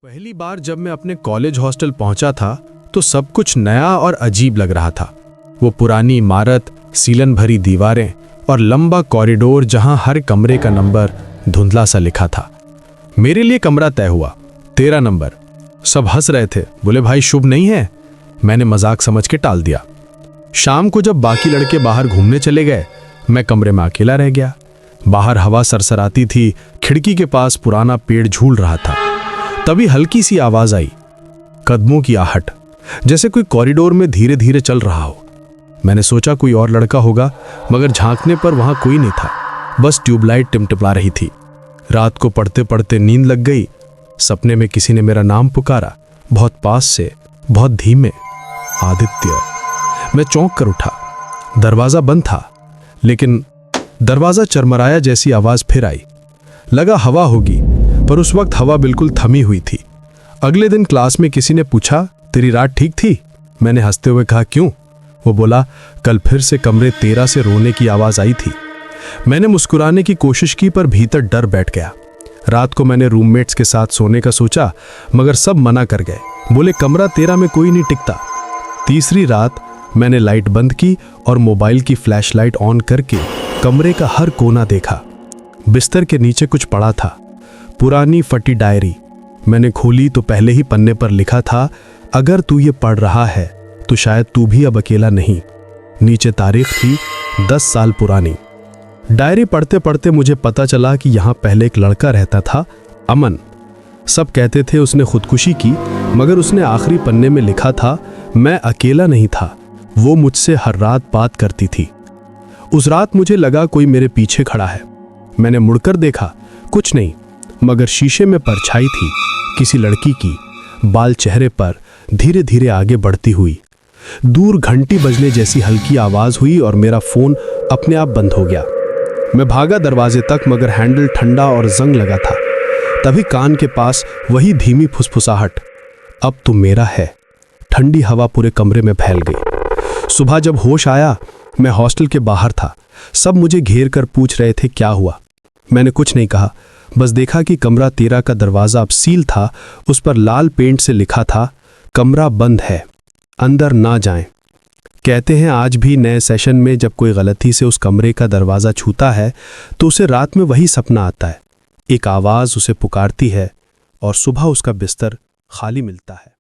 पहली बार जब मैं अपने कॉलेज हॉस्टल पहुंचा था तो सब कुछ नया और अजीब लग रहा था। वो पुरानी इमारत, सीलन भरी दीवारें और लंबा कॉरिडोर जहां हर कमरे का नंबर धुंधला सा लिखा था। मेरे लिए कमरा तय हुआ, 13 नंबर। सब हंस रहे थे, बोले भाई शुभ नहीं है। मैंने मजाक समझ के टाल दिया। शाम को जब बाकी लड़के बाहर घूमने चले गए, मैं कमरे में अकेला रह गया। बाहर हवा सरसराती थी, खिड़की के पास पुराना पेड़ झूल रहा था। तभी हल्की सी आवाज आई, कदमों की आहट, जैसे कोई कॉरिडोर में धीरे धीरे चल रहा हो। मैंने सोचा कोई और लड़का होगा, मगर झांकने पर वहां कोई नहीं था, बस ट्यूबलाइट टिमटिमा रही थी। रात को पढ़ते पढ़ते नींद लग गई। सपने में किसी ने मेरा नाम पुकारा, बहुत पास से, बहुत धीमे, आदित्य। मैं चौंक कर उठा। दरवाजा बंद था, लेकिन दरवाजा चरमराया जैसी आवाज फिर आई। लगा हवा होगी, पर उस वक्त हवा बिल्कुल थमी हुई थी। अगले दिन क्लास में किसी ने पूछा, तेरी रात ठीक थी? मैंने हंसते हुए कहा, क्यों? वो बोला, कल फिर से कमरे 13 से रोने की आवाज आई थी। मैंने मुस्कुराने की कोशिश की, पर भीतर डर बैठ गया। रात को मैंने रूममेट्स के साथ सोने का सोचा, मगर सब मना कर गए, बोले कमरा 13 में कोई नहीं टिकता। तीसरी रात मैंने लाइट बंद की और मोबाइल की फ्लैशलाइट ऑन करके कमरे का हर कोना देखा। बिस्तर के नीचे कुछ पड़ा था, पुरानी फटी डायरी। मैंने खोली तो पहले ही पन्ने पर लिखा था, अगर तू ये पढ़ रहा है तो शायद तू भी अब अकेला नहीं। नीचे तारीख थी 10 साल पुरानी। डायरी पढ़ते पढ़ते मुझे पता चला कि यहाँ पहले एक लड़का रहता था, अमन। सब कहते थे उसने खुदकुशी की, मगर उसने आखिरी पन्ने में लिखा था, मैं अकेला नहीं था, वो मुझसे हर रात बात करती थी। उस रात मुझे लगा कोई मेरे पीछे खड़ा है। मैंने मुड़कर देखा, कुछ नहीं, मगर शीशे में परछाई थी किसी लड़की की, बाल चेहरे पर धीरे धीरे आगे बढ़ती हुई। दूर घंटी बजने जैसी हल्की आवाज हुई और मेरा फोन अपने आप बंद हो गया। मैं भागा दरवाजे तक, मगर हैंडल ठंडा और जंग लगा था। तभी कान के पास वही धीमी फुसफुसाहट, अब तू मेरा है। ठंडी हवा पूरे कमरे में फैल गई। सुबह जब होश आया, मैं हॉस्टल के बाहर था। सब मुझे घेर कर पूछ रहे थे क्या हुआ। मैंने कुछ नहीं कहा, बस देखा कि कमरा 13 का दरवाजा अब सील था। उस पर लाल पेंट से लिखा था, कमरा बंद है, अंदर ना जाएं। कहते हैं आज भी नए सेशन में जब कोई गलती से उस कमरे का दरवाजा छूता है तो उसे रात में वही सपना आता है। एक आवाज उसे पुकारती है और सुबह उसका बिस्तर खाली मिलता है।